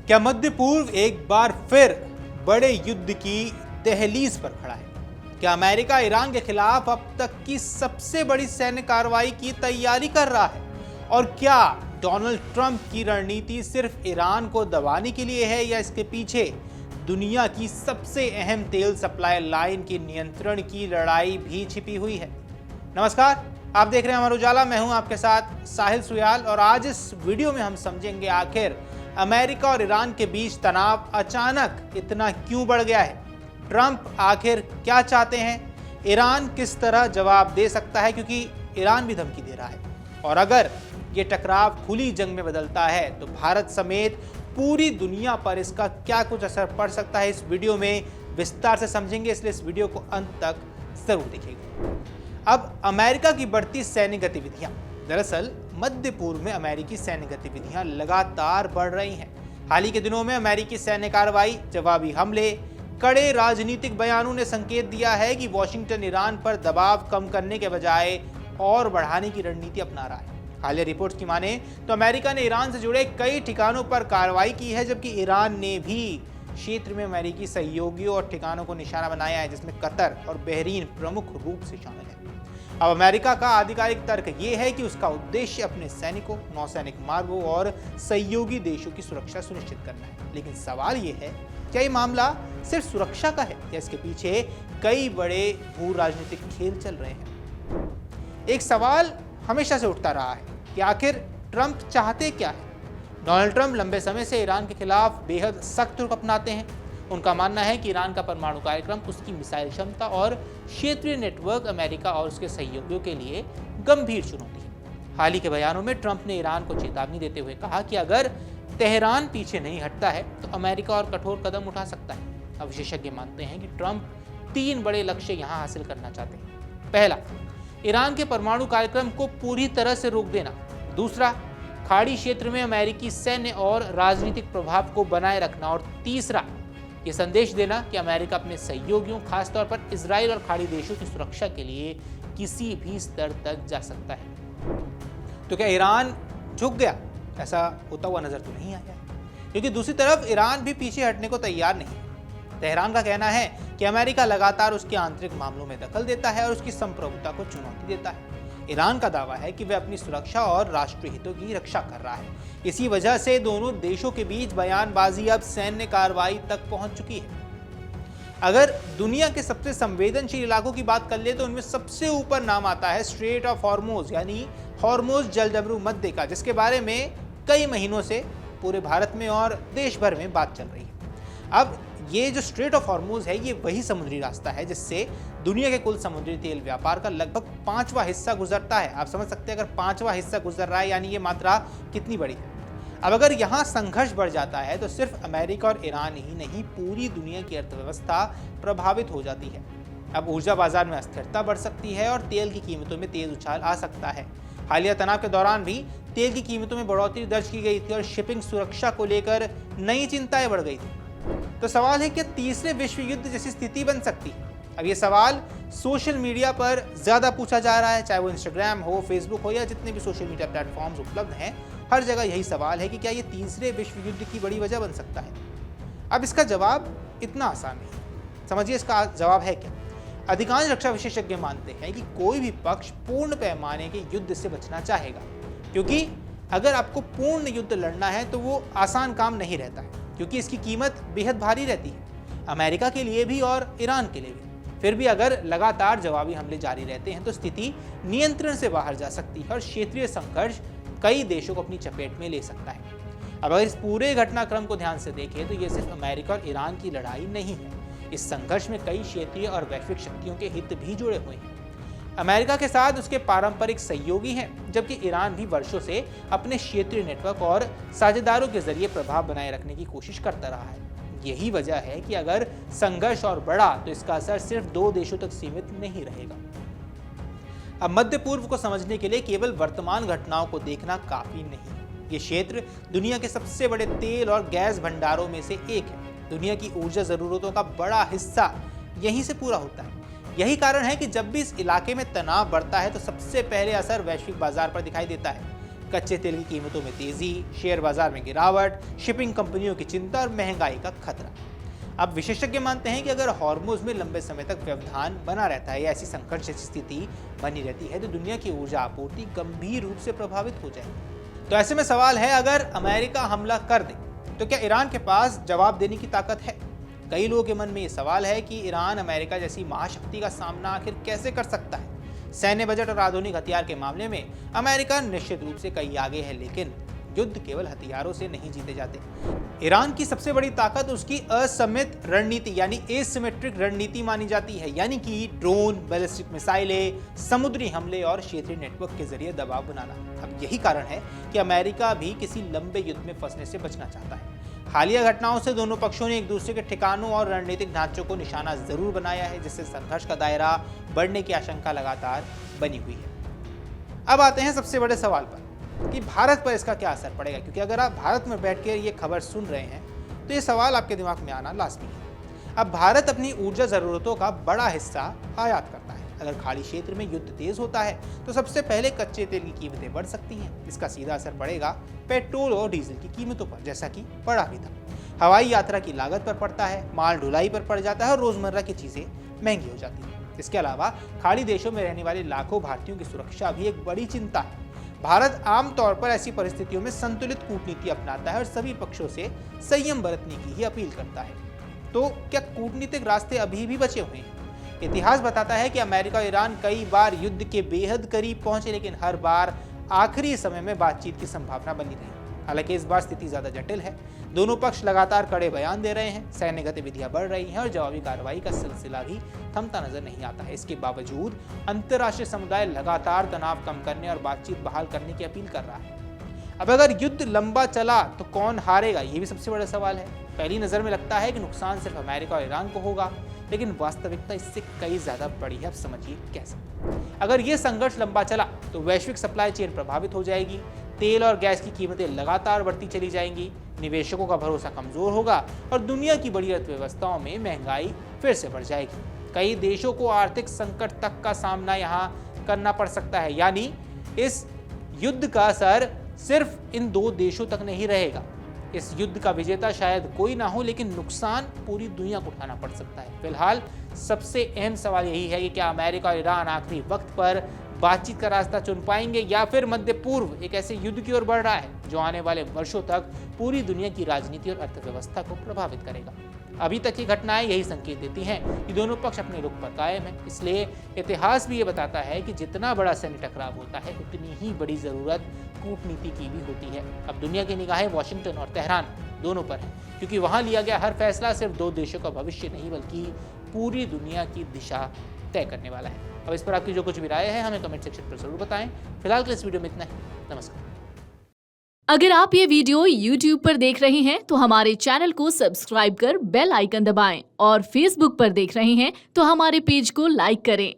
क्या मध्य पूर्व एक बार फिर बड़े युद्ध की दहलीज पर खड़ा है? क्या अमेरिका ईरान के खिलाफ अब तक की सबसे बड़ी सैन्य कार्रवाई की तैयारी कर रहा है? और क्या डोनाल्ड ट्रंप की रणनीति सिर्फ ईरान को दबाने के लिए है या इसके पीछे दुनिया की सबसे अहम तेल सप्लाई लाइन की नियंत्रण की लड़ाई भी छिपी हुई है? नमस्कार, आप देख रहे हैं अमर उजाला। मैं हूं आपके साथ साहिल सुयाल और आज इस वीडियो में हम समझेंगे आखिर अमेरिका और ईरान के बीच तनाव अचानक इतना क्यों बढ़ गया है। ट्रंप आखिर क्या चाहते हैं, ईरान किस तरह जवाब दे सकता है क्योंकि ईरान भी धमकी दे रहा है, और अगर ये टकराव खुली जंग में बदलता है तो भारत समेत पूरी दुनिया पर इसका क्या कुछ असर पड़ सकता है, इस वीडियो में विस्तार से समझेंगे। इसलिए इस वीडियो को अंत तक जरूर देखिएगा। अब अमेरिका की बढ़ती सैन्य गतिविधियां, दरअसल मध्य पूर्व में अमेरिकी सैन्य गतिविधियां लगातार बढ़ रही हैं। हाल ही के दिनों में अमेरिकी सैन्य कार्रवाई, जवाबी हमले, कड़े राजनीतिक बयानों ने संकेत दिया है कि वॉशिंगटन ईरान पर दबाव कम करने के बजाय और बढ़ाने की रणनीति अपना रहा है। हालिया रिपोर्ट्स की माने तो अमेरिका ने ईरान से जुड़े कई ठिकानों पर कार्रवाई की है, जबकि ईरान ने भी क्षेत्र में अमेरिकी सहयोगियों और ठिकानों को निशाना बनाया है, जिसमें कतर और बहरीन प्रमुख रूप से शामिल है। अब अमेरिका का आधिकारिक तर्क ये है कि उसका उद्देश्य अपने सैनिकों, नौसैनिक मार्गों और सहयोगी देशों की सुरक्षा सुनिश्चित करना है। लेकिन सवाल ये है, क्या ये मामला सिर्फ सुरक्षा का है या इसके पीछे कई बड़े भू राजनीतिक खेल चल रहे हैं? एक सवाल हमेशा से उठता रहा है कि आखिर ट्रंप चाहते क्या है। डोनाल्ड ट्रंप लंबे समय से ईरान के खिलाफ बेहद सख्त रुख अपनाते हैं। उनका मानना है कि ईरान का परमाणु कार्यक्रम, उसकी मिसाइल क्षमता और क्षेत्रीय नेटवर्क अमेरिका और उसके सहयोगियों के लिए गंभीर चुनौती है। हाल ही के बयानों में ट्रंप ने ईरान को चेतावनी देते हुए कहा कि अगर तेहरान पीछे नहीं हटता है तो अमेरिका और कठोर कदम उठा सकता है। अब विशेषज्ञ मानते हैं कि ट्रंप 3 बड़े लक्ष्य यहां हासिल करना चाहते हैं। पहला, ईरान के परमाणु कार्यक्रम को पूरी तरह से रोक देना। दूसरा, खाड़ी क्षेत्र में अमेरिकी सैन्य और राजनीतिक प्रभाव को बनाए रखना। और तीसरा, ये संदेश देना कि अमेरिका अपने सहयोगियों, खासतौर पर इजराइल और खाड़ी देशों की सुरक्षा के लिए किसी भी स्तर तक जा सकता है। तो क्या ईरान झुक गया? ऐसा होता हुआ नजर तो नहीं आया, क्योंकि दूसरी तरफ ईरान भी पीछे हटने को तैयार नहीं है। तेहरान का कहना है कि अमेरिका लगातार उसके आंतरिक मामलों में दखल देता है और उसकी संप्रभुता को चुनौती देता है। ईरान का दावा है कि वह अपनी सुरक्षा और राष्ट्रीय हितों की रक्षा कर रहा है। इसी वजह से दोनों देशों के बीच बयानबाजी अब सैन्य कार्रवाई तक पहुंच चुकी है। अगर दुनिया के सबसे संवेदनशील इलाकों की बात कर ले तो उनमें सबसे ऊपर नाम आता है स्ट्रेट ऑफ हॉर्मुज, यानी हॉर्मुज जलडमरू मध्य का, जिसके बारे में कई महीनों से पूरे भारत में और देश भर में बात चल रही है। अब ये जो स्ट्रेट ऑफ हॉर्मुज है, ये वही समुद्री रास्ता है जिससे दुनिया के कुल समुद्री तेल व्यापार का लगभग 5वां हिस्सा गुजरता है। आप समझ सकते हैं, अगर 5वां हिस्सा गुजर रहा है यानी ये मात्रा कितनी बड़ी है। अब अगर यहाँ संघर्ष बढ़ जाता है तो सिर्फ अमेरिका और ईरान ही नहीं, पूरी दुनिया की अर्थव्यवस्था प्रभावित हो जाती है। अब ऊर्जा बाजार में अस्थिरता बढ़ सकती है और तेल की कीमतों में तेज उछाल आ सकता है। हालिया तनाव के दौरान भी तेल की कीमतों में बढ़ोतरी दर्ज की गई थी और शिपिंग सुरक्षा को लेकर नई चिंताएं बढ़ गई थी। तो सवाल है कि तीसरे विश्व युद्ध जैसी स्थिति बन सकती है। अब ये सवाल सोशल मीडिया पर ज्यादा पूछा जा रहा है, चाहे वो इंस्टाग्राम हो, फेसबुक हो या जितने भी सोशल मीडिया प्लेटफॉर्म्स उपलब्ध हैं, हर जगह यही सवाल है कि क्या ये तीसरे विश्व युद्ध की बड़ी वजह बन सकता है। अब इसका जवाब इतना आसान नहीं। समझिए इसका जवाब है क्या। अधिकांश रक्षा विशेषज्ञ मानते हैं कि कोई भी पक्ष पूर्ण पैमाने के युद्ध से बचना चाहेगा, क्योंकि अगर आपको पूर्ण युद्ध लड़ना है तो वो आसान काम नहीं रहता है, क्योंकि इसकी कीमत बेहद भारी रहती है, अमेरिका के लिए भी और ईरान के लिए भी। फिर भी अगर लगातार जवाबी हमले जारी रहते हैं तो स्थिति नियंत्रण से बाहर जा सकती है और क्षेत्रीय संघर्ष कई देशों को अपनी चपेट में ले सकता है। अब अगर इस पूरे घटनाक्रम को ध्यान से देखें तो ये सिर्फ अमेरिका और ईरान की लड़ाई नहीं है। इस संघर्ष में कई क्षेत्रीय और वैश्विक शक्तियों के हित भी जुड़े हुए हैं। अमेरिका के साथ उसके पारंपरिक सहयोगी हैं, जबकि ईरान भी वर्षों से अपने क्षेत्रीय नेटवर्क और साझेदारों के जरिए प्रभाव बनाए रखने की कोशिश करता रहा है। यही वजह है कि अगर संघर्ष और बढ़ा तो इसका असर सिर्फ 2 देशों तक सीमित नहीं रहेगा। अब मध्य पूर्व को समझने के लिए केवल वर्तमान घटनाओं को देखना काफी नहीं। ये क्षेत्र दुनिया के सबसे बड़े तेल और गैस भंडारों में से एक है। दुनिया की ऊर्जा जरूरतों का बड़ा हिस्सा यहीं से पूरा होता है। यही कारण है कि जब भी इस इलाके में तनाव बढ़ता है तो सबसे पहले असर वैश्विक बाजार पर दिखाई देता है। कच्चे तेल की कीमतों में तेजी, शेयर बाजार में गिरावट, शिपिंग कंपनियों की चिंता और महंगाई का खतरा। अब विशेषज्ञ मानते हैं कि अगर हॉर्मुज में लंबे समय तक व्यवधान बना रहता है या ऐसी संघर्ष स्थिति बनी रहती है तो दुनिया की ऊर्जा आपूर्ति गंभीर रूप से प्रभावित हो जाएगी। तो ऐसे में सवाल है, अगर अमेरिका हमला कर दे तो क्या ईरान के पास जवाब देने की ताकत है? कई लोगों के मन में ये सवाल है कि ईरान अमेरिका जैसी महाशक्ति का सामना आखिर कैसे कर सकता है। सैन्य बजट और आधुनिक हथियार के मामले में अमेरिका निश्चित रूप से कहीं आगे है, लेकिन युद्ध केवल हथियारों से नहीं जीते जाते। ईरान की सबसे बड़ी ताकत उसकी असममित रणनीति यानी एसिमेट्रिक रणनीति मानी जाती है, यानी कि ड्रोन, बैलिस्टिक मिसाइलें, समुद्री हमले और क्षेत्रीय नेटवर्क के जरिए दबाव बनाना। अब यही कारण है कि अमेरिका भी किसी लंबे युद्ध में फंसने से बचना चाहता है। हालिया घटनाओं से दोनों पक्षों ने एक दूसरे के ठिकानों और रणनीतिक ढांचों को निशाना जरूर बनाया है, जिससे संघर्ष का दायरा बढ़ने की आशंका लगातार बनी हुई है। अब आते हैं सबसे बड़े सवाल पर कि भारत पर इसका क्या असर पड़ेगा, क्योंकि अगर आप भारत में बैठकर ये खबर सुन रहे हैं तो ये सवाल आपके दिमाग में आना लाजमी है। अब भारत अपनी ऊर्जा जरूरतों का बड़ा हिस्सा आयात करता है। अगर खाड़ी क्षेत्र में युद्ध तेज होता है तो सबसे पहले कच्चे तेल की कीमतें बढ़ सकती हैं। इसका सीधा असर पड़ेगा पेट्रोल और डीजल की कीमतों पर, जैसा कि पड़ा भी था। हवाई यात्रा की लागत पर पड़ता है, माल ढुलाई पर पड़ जाता है और रोजमर्रा की चीजें महंगी हो जाती हैं। इसके अलावा खाड़ी देशों में रहने वाले लाखों भारतीयों की सुरक्षा भी एक बड़ी चिंता है। भारत आमतौर पर ऐसी परिस्थितियों में संतुलित कूटनीति अपनाता है और सभी पक्षों से संयम बरतने की ही अपील करता है। तो क्या कूटनीतिक रास्ते अभी भी बचे हुए हैं? इतिहास बताता है कि अमेरिका और ईरान कई बार युद्ध के बेहद करीब पहुंचे, लेकिन हर बार आखिरी समय में बातचीत की संभावना बनी रही। हालांकि इस बार स्थिति ज्यादा जटिल है। दोनों पक्ष लगातार कड़े बयान दे रहे हैं, सैन्य गतिविधियां बढ़ रही हैं और जवाबी कार्रवाई का सिलसिला भी थमता नजर नहीं आता है। इसके बावजूद अंतर्राष्ट्रीय समुदाय लगातार तनाव कम करने और बातचीत बहाल करने की अपील कर रहा है। अब अगर युद्ध लंबा चला तो कौन हारेगा, ये भी सबसे बड़ा सवाल है। पहली नजर में लगता है कि नुकसान सिर्फ अमेरिका और ईरान को होगा, लेकिन वास्तविकता इससे कई ज्यादा बड़ी है। अब समझिए कैसे। अगर ये संघर्ष लंबा चला तो वैश्विक सप्लाई चेन प्रभावित हो जाएगी, तेल और गैस की कीमतें लगातार बढ़ती चली जाएंगी, निवेशकों का भरोसा कमजोर होगा और दुनिया की बड़ी अर्थव्यवस्थाओं में महंगाई फिर से बढ़ जाएगी। कई देशों को आर्थिक संकट तक का सामना यहाँ करना पड़ सकता है। यानी इस युद्ध का असर सिर्फ इन दो देशों तक नहीं रहेगा। इस युद्ध का विजेता शायद कोई ना हो, लेकिन नुकसान पूरी दुनिया को उठाना पड़ सकता है। फिलहाल सबसे अहम सवाल यही है कि क्या अमेरिका और ईरान आखिरी वक्त पर बातचीत का रास्ता चुन पाएंगे या फिर मध्य पूर्व एक ऐसे युद्ध की ओर बढ़ रहा है जो आने वाले वर्षों तक पूरी दुनिया की राजनीति और अर्थव्यवस्था को प्रभावित करेगा। अभी तक की घटनाएं यही संकेत देती हैं कि दोनों पक्ष अपने रुख पर कायम हैं। इसलिए इतिहास भी ये बताता है कि जितना बड़ा सैन्य टकराव होता है उतनी ही बड़ी जरूरत कूटनीति की भी होती है। अब दुनिया की निगाहें वॉशिंगटन और तेहरान दोनों पर है, क्योंकि वहां लिया गया हर फैसला सिर्फ दो देशों का भविष्य नहीं बल्कि पूरी दुनिया की दिशा तय करने वाला है। अब इस पर आपकी जो कुछ भी राय है हमें कमेंट सेक्शन पर जरूर बताएं। फिलहाल के इस वीडियो में इतना ही। नमस्कार। अगर आप ये वीडियो YouTube पर देख रहे हैं तो हमारे चैनल को सब्सक्राइब कर बेल आइकन दबाएं और Facebook पर देख रहे हैं तो हमारे पेज को लाइक करें।